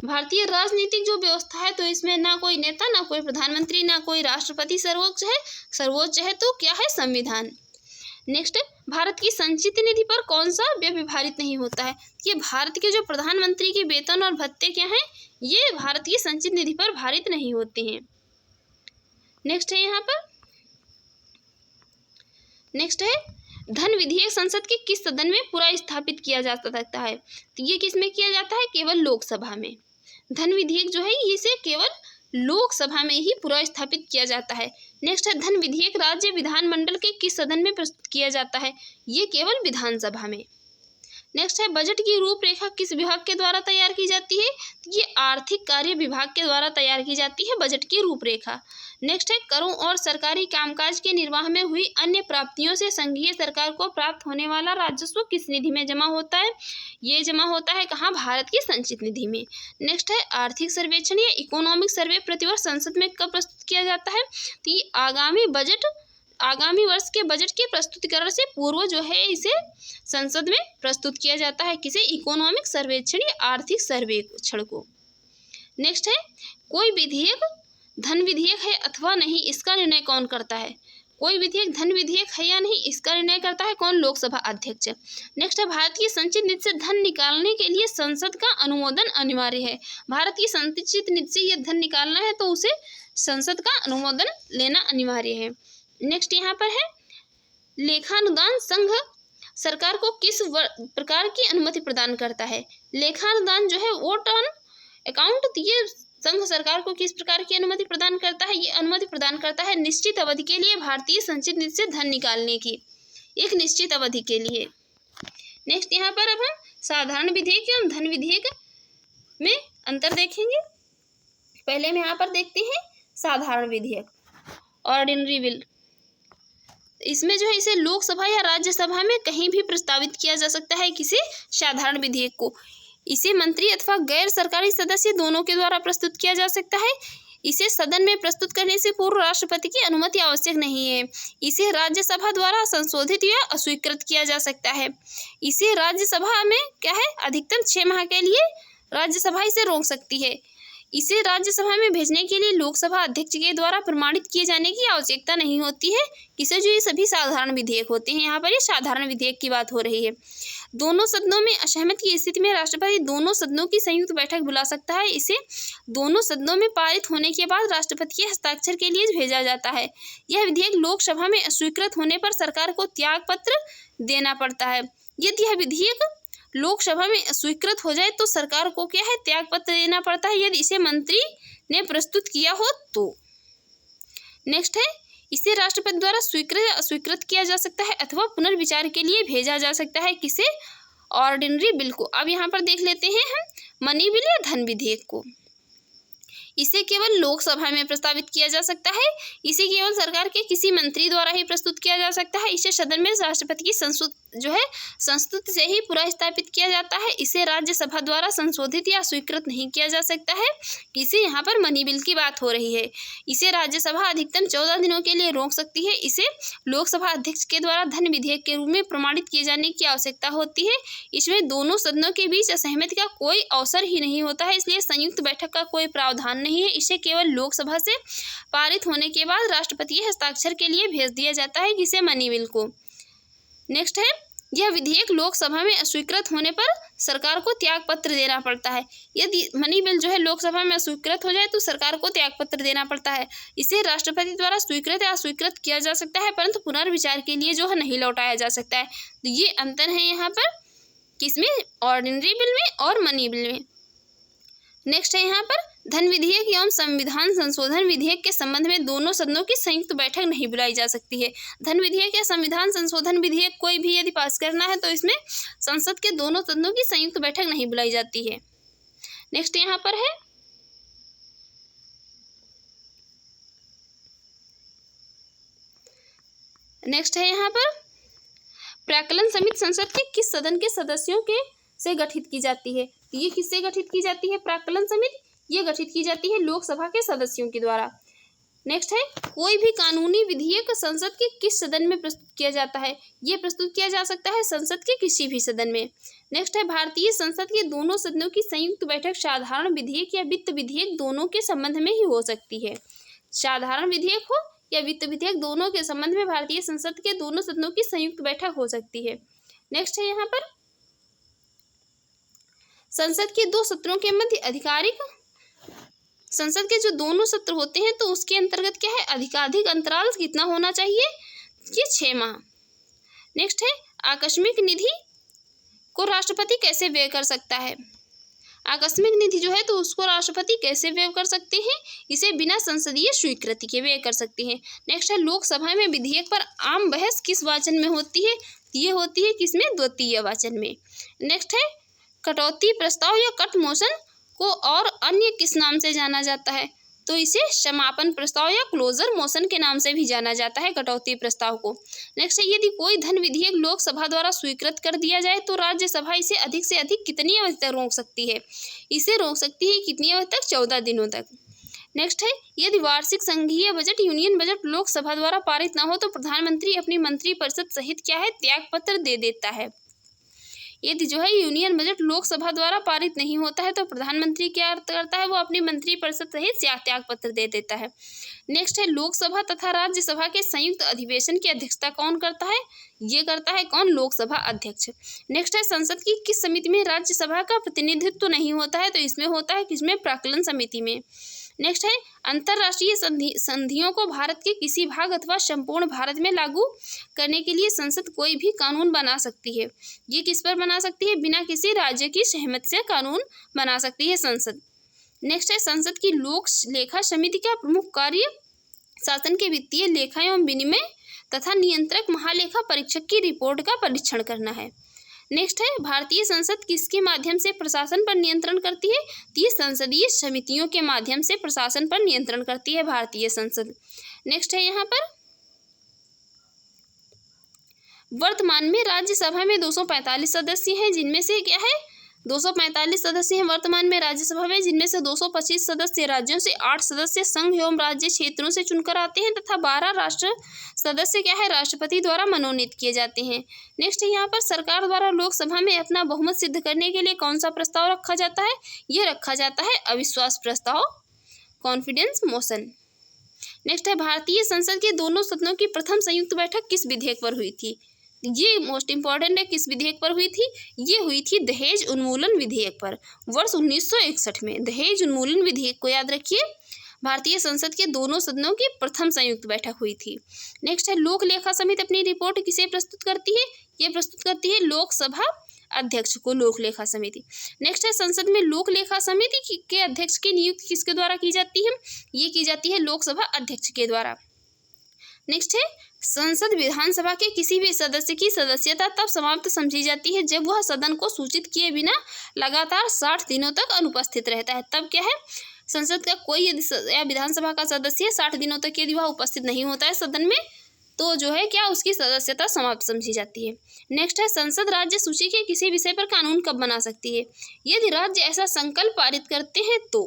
भारतीय राजनीतिक जो व्यवस्था है तो इसमें ना कोई नेता, ना कोई प्रधानमंत्री, ना कोई राष्ट्रपति सर्वोच्च है तो क्या है, संविधान। नेक्स्ट, भारत की संचित निधि पर कौन सा व्यय विभारित नहीं होता है, ये भारत के जो प्रधानमंत्री के वेतन और भत्ते क्या हैं ये भारत की संचित निधि पर भारित नहीं होते हैं। नेक्स्ट है यहाँ पर, नेक्स्ट है धन विधेयक संसद के किस सदन में पूरा स्थापित किया जा सकता है? तो ये किस में किया जाता है? केवल लोकसभा में। धन विधेयक जो है इसे केवल लोकसभा में ही पूरा स्थापित किया जाता है। नेक्स्ट है धन विधेयक राज्य विधानमंडल के किस सदन में प्रस्तुत किया जाता है? ये केवल विधानसभा में। नेक्स्ट है बजट की रूपरेखा किस विभाग के द्वारा तैयार की जाती है? ये आर्थिक कार्य विभाग के द्वारा तैयार की जाती है बजट की रूपरेखा। नेक्स्ट है करों और सरकारी कामकाज के निर्वाह में हुई अन्य प्राप्तियों से संघीय सरकार को प्राप्त होने वाला राजस्व किस निधि में जमा होता है? ये जमा होता है कहाँ? भारत की संचित निधि में। नेक्स्ट है आर्थिक सर्वेक्षण या इकोनॉमिक सर्वे प्रतिवर्ष संसद में कब प्रस्तुत किया जाता है? तो ये आगामी वर्ष के बजट के प्रस्तुतिकरण से पूर्व जो है इसे संसद में प्रस्तुत किया जाता है। किसे? इकोनॉमिक सर्वेक्षण या आर्थिक सर्वेक्षण को। नेक्स्ट है कोई विधेयक धन विधेयक है अथवा नहीं, इसका निर्णय कौन करता है? कोई विधेयक धन विधेयक है या नहीं, इसका निर्णय करता है कौन? लोकसभा अध्यक्ष। नेक्स्ट है भारत की संचित निधि से धन निकालने के लिए संसद का अनुमोदन अनिवार्य है। भारत की संचित निधि से ये धन निकालना है तो उसे संसद का अनुमोदन लेना अनिवार्य है। नेक्स्ट यहाँ पर है लेखानुदान संघ सरकार को किस प्रकार की अनुमति प्रदान करता है? लेखानुदान जो है वोट ऑन अकाउंट, ये संघ सरकार को किस प्रकार की अनुमति प्रदान करता है? ये अनुमति प्रदान करता है निश्चित अवधि के लिए भारतीय संचित निधि से धन निकालने की, एक निश्चित अवधि के लिए। नेक्स्ट यहाँ पर अब हम साधारण विधेयक एवं धन विधेयक में अंतर देखेंगे। पहले हम यहाँ पर देखते हैं साधारण विधेयक, ऑर्डिनरी बिल। इसमें जो है इसे लोकसभा या राज्यसभा में कहीं भी प्रस्तावित किया जा सकता है। किसी साधारण विधेयक को इसे मंत्री अथवा गैर सरकारी सदस्य दोनों के द्वारा प्रस्तुत किया जा सकता है। इसे सदन में प्रस्तुत करने से पूर्व राष्ट्रपति की अनुमति आवश्यक नहीं है। इसे राज्यसभा द्वारा संशोधित या अस्वीकृत किया जा सकता है। इसे राज्यसभा में क्या है अधिकतम 6 माह के लिए राज्यसभा इसे रोक सकती है। इसे राज्यसभा में भेजने के लिए लोकसभा अध्यक्ष के द्वारा प्रमाणित किए जाने की आवश्यकता नहीं होती है। किसे? जो ये सभी साधारण विधेयक होते हैं। यहाँ पर ये साधारण विधेयक की बात हो रही है। दोनों सदनों में असहमति की स्थिति में राष्ट्रपति दोनों सदनों की संयुक्त बैठक बुला सकता है। इसे दोनों सदनों में पारित होने के बाद राष्ट्रपति के हस्ताक्षर के लिए भेजा जाता है। यह विधेयक लोकसभा में अस्वीकृत होने पर सरकार को त्याग पत्र देना पड़ता है। यदि यह विधेयक लोकसभा में अस्वीकृत हो जाए तो सरकार को क्या है त्याग पत्र देना पड़ता है, यदि इसे मंत्री ने प्रस्तुत किया हो तो। नेक्स्ट है इसे राष्ट्रपति द्वारा स्वीकृत या अस्वीकृत किया जा सकता है अथवा पुनर्विचार के लिए भेजा जा सकता है। किसे? ऑर्डिनरी बिल को। अब यहाँ पर देख लेते हैं हम मनी बिल या धन विधेयक को। इसे केवल लोकसभा में प्रस्तावित किया जा सकता है। इसे केवल सरकार के किसी मंत्री द्वारा ही प्रस्तुत किया जा सकता है। इसे सदन में राष्ट्रपति की संस्तुति से ही पूरा स्थापित किया जाता है। इसे राज्यसभा द्वारा संशोधित या स्वीकृत नहीं किया जा सकता है। इसे यहाँ पर मनी बिल की बात हो रही है। इसे राज्यसभा अधिकतम 14 दिनों के लिए रोक सकती है। इसे लोकसभा अध्यक्ष के द्वारा धन विधेयक के रूप में प्रमाणित किए जाने की आवश्यकता होती है। इसमें दोनों सदनों के बीच असहमति का कोई अवसर ही नहीं होता है, इसलिए संयुक्त बैठक का कोई प्रावधान नहीं है। इसे केवल लोकसभा से पारित होने के बाद राष्ट्रपति के हस्ताक्षर के लिए भेज दिया जाता है। किसे? मनी बिल को। नेक्स्ट है यह विधेयक लोकसभा में अस्वीकृत होने पर सरकार को त्याग पत्र देना पड़ता है। यदि मनी बिल जो है लोकसभा में अस्वीकृत हो जाए तो सरकार को त्याग पत्र देना पड़ता है। इसे राष्ट्रपति द्वारा स्वीकृत या अस्वीकृत किया जा सकता है, परंतु पुनर्विचार के लिए जो है नहीं लौटाया जा सकता है। तो ये अंतर है यहाँ पर किसमें? ऑर्डिनरी बिल में और मनी बिल में। नेक्स्ट है यहाँ पर धन विधेयक एवं संविधान संशोधन विधेयक के संबंध में दोनों सदनों की संयुक्त बैठक नहीं बुलाई जा सकती है। धन विधेयक या संविधान संशोधन विधेयक कोई भी यदि पास करना है तो इसमें संसद के दोनों सदनों की संयुक्त बैठक नहीं बुलाई जाती है। नेक्स्ट यहाँ पर है यहाँ पर प्राक्कलन समिति संसद के किस सदन के सदस्यों के से गठित की जाती है? ये किससे गठित की जाती है? प्राक्कलन समिति ये गठित की जाती है लोकसभा के सदस्यों के द्वारा। नेक्स्ट है कोई भी कानूनी विधेयक संसद के किस सदन में प्रस्तुत किया जाता है? ये प्रस्तुत किया जा सकता है संसद के किसी भी सदन में। नेक्स्ट है भारतीय संसद के दोनों सदनों की संयुक्त बैठक साधारण विधेयक या वित्त विधेयक दोनों के संबंध में ही हो सकती है। साधारण विधेयक हो या वित्त विधेयक दोनों के संबंध में भारतीय संसद के दोनों सदनों की संयुक्त बैठक हो सकती है। नेक्स्ट है यहाँ पर संसद के 2 सत्रों के मध्य आधिकारिक संसद के जो दोनों सत्र होते हैं तो उसके अंतर्गत क्या है, अधिकाधिक अंतराल कितना होना चाहिए, ये 6 माह। नेक्स्ट है आकस्मिक निधि को राष्ट्रपति कैसे व्यय कर सकता है। आकस्मिक निधि जो है तो उसको राष्ट्रपति कैसे व्यय कर सकते हैं, इसे बिना संसदीय स्वीकृति के व्यय कर सकते हैं। नेक्स्ट है लोकसभा में विधेयक पर आम बहस किस वाचन में होती है, ये होती है किसमें, द्वितीय वाचन में। नेक्स्ट है कटौती प्रस्ताव या कट मोशन को और अन्य किस नाम से जाना जाता है, तो इसे समापन प्रस्ताव या क्लोजर मोशन के नाम से भी जाना जाता है कटौती प्रस्ताव को। नेक्स्ट है यदि कोई धन विधेयक लोकसभा द्वारा स्वीकृत कर दिया जाए तो राज्यसभा इसे अधिक से अधिक कितनी अवधि तक रोक सकती है, इसे रोक सकती है कितनी अवधि तक, 14 दिनों तक। नेक्स्ट है यदि वार्षिक संघीय बजट यूनियन बजट लोकसभा द्वारा पारित न हो तो प्रधानमंत्री अपनी मंत्रिपरिषद सहित क्या है, त्याग पत्र दे देता है। यदि जो है यूनियन बजट लोकसभा द्वारा पारित नहीं होता है तो प्रधानमंत्री क्या करता है, वो अपनी मंत्रिपरिषद सहित त्याग पत्र दे देता है। नेक्स्ट है लोकसभा तथा राज्यसभा के संयुक्त अधिवेशन की अध्यक्षता कौन करता है, ये करता है कौन, लोकसभा अध्यक्ष। नेक्स्ट है संसद की किस समिति में राज्यसभा का प्रतिनिधित्व नहीं होता है, तो इसमें होता है किसमें, प्राक्कलन समिति में। नेक्स्ट है अंतर्राष्ट्रीय संधियों को भारत के किसी भाग अथवा संपूर्ण भारत में लागू करने के लिए संसद कोई भी कानून बना सकती है, ये किस पर बना सकती है, बिना किसी राज्य की सहमति से कानून बना सकती है संसद। नेक्स्ट है संसद की लोक लेखा समिति का प्रमुख कार्य शासन के वित्तीय लेखा एवं विनिमय तथा नियंत्रक महालेखा परीक्षक की रिपोर्ट का परीक्षण करना है। नेक्स्ट है भारतीय संसद किसके माध्यम से प्रशासन पर नियंत्रण करती है, ये संसदीय समितियों के माध्यम से प्रशासन पर नियंत्रण करती है भारतीय संसद। नेक्स्ट है यहाँ पर वर्तमान में राज्यसभा में 245 सदस्य हैं, जिनमें से क्या है, 245 सदस्य हैं वर्तमान में राज्यसभा में, जिनमें से 225 सदस्य राज्यों से, 8 सदस्य संघ एवं राज्य क्षेत्रों से चुनकर आते हैं तथा 12 राष्ट्र सदस्य क्या है, राष्ट्रपति द्वारा मनोनीत किए जाते हैं। नेक्स्ट है यहाँ पर सरकार द्वारा लोकसभा में अपना बहुमत सिद्ध करने के लिए कौन सा प्रस्ताव रखा जाता है, ये रखा जाता है अविश्वास प्रस्ताव, कॉन्फिडेंस मोशन। नेक्स्ट है भारतीय संसद के दोनों सदनों की प्रथम संयुक्त बैठक किस विधेयक पर हुई थी, ये मोस्ट इंपॉर्टेंट है, किस विधेयक पर हुई थी, ये हुई थी दहेज उन्मूलन विधेयक पर, वर्ष 1961 में। दहेज उन्मूलन विधेयक को याद रखिए, भारतीय संसद के दोनों सदनों की प्रथम संयुक्त बैठक हुई थी। नेक्स्ट है लोक लेखा समिति अपनी रिपोर्ट किसे प्रस्तुत करती है, ये प्रस्तुत करती है लोकसभा अध्यक्ष को, लोक लेखा समिति। नेक्स्ट है संसद में लोक लेखा समिति के अध्यक्ष की नियुक्ति किसके द्वारा की जाती है, ये की जाती है लोकसभा अध्यक्ष के द्वारा। नेक्स्ट है संसद विधानसभा के किसी भी सदस्य की सदस्यता तब समाप्त समझी जाती है जब वह सदन को सूचित किए बिना लगातार 60 दिनों तक अनुपस्थित रहता है। तब क्या है, संसद का कोई या विधानसभा का सदस्य 60 दिनों तक यदि वह उपस्थित नहीं होता है सदन में, तो जो है क्या, उसकी सदस्यता समाप्त समझी जाती है। नेक्स्ट है संसद राज्य सूची के किसी विषय पर कानून कब बना सकती है, यदि राज्य ऐसा संकल्प पारित करते हैं तो।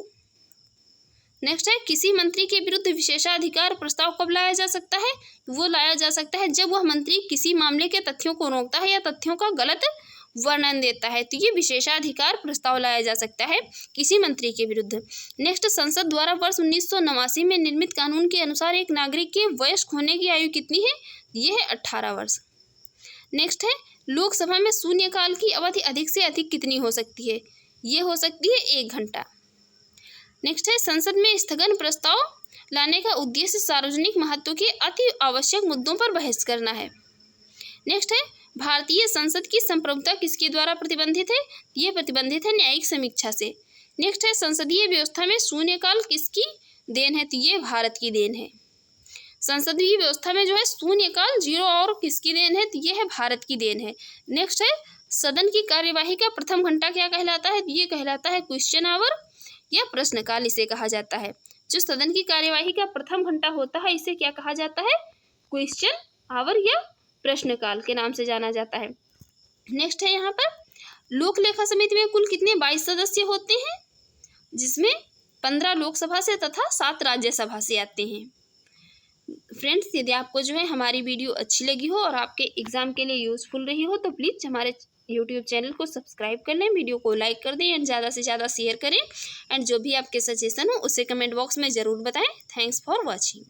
नेक्स्ट है किसी मंत्री के विरुद्ध विशेषाधिकार प्रस्ताव कब लाया जा सकता है, वो लाया जा सकता है जब वह मंत्री किसी मामले के तथ्यों को रोकता है या तथ्यों का गलत वर्णन देता है, तो ये विशेषाधिकार प्रस्ताव लाया जा सकता है किसी मंत्री के विरुद्ध। नेक्स्ट संसद द्वारा वर्ष 1989 में निर्मित कानून के अनुसार एक नागरिक के वयस्क होने की आयु कितनी है, ये है 18 वर्ष। नेक्स्ट है लोकसभा में शून्यकाल की अवधि अधिक से अधिक कितनी हो सकती है, ये हो सकती है 1 घंटा। नेक्स्ट है संसद में स्थगन प्रस्ताव लाने का उद्देश्य सार्वजनिक महत्व के अति आवश्यक मुद्दों पर बहस करना है। नेक्स्ट है भारतीय संसद की संप्रभुता किसके द्वारा प्रतिबंधित है, ये प्रतिबंधित है न्यायिक समीक्षा से। नेक्स्ट है संसदीय व्यवस्था में शून्यकाल किसकी देन है, तो ये भारत की देन है। संसदीय व्यवस्था में जो है शून्यकाल 0 और किसकी देन है, तो ये है भारत की देन है। नेक्स्ट है सदन की कार्यवाही का प्रथम घंटा क्या कहलाता है, ये कहलाता है क्वेश्चन आवर या प्रश्नकाल इसे कहा जाता है। जो सदन की कार्यवाही का प्रथम घंटा होता है इसे क्या कहा जाता है, क्वेश्चन आवर या प्रश्नकाल के नाम से जाना जाता है। नेक्स्ट है यहाँ पर लोक लेखा समिति में कुल कितने 22 सदस्य होते हैं, जिसमें 15 लोकसभा से तथा 7 राज्यसभा से आते हैं। फ्रेंड्स यदि आपको जो है हमारी वीडियो अच्छी लगी हो और आपके एग्जाम के लिए यूजफुल रही हो तो प्लीज़ हमारे यूट्यूब चैनल को सब्सक्राइब कर लें, वीडियो को लाइक कर दें एंड ज़्यादा से ज़्यादा शेयर करें एंड जो भी आपके सजेशन हो उसे कमेंट बॉक्स में ज़रूर बताएं। Thanks for watching.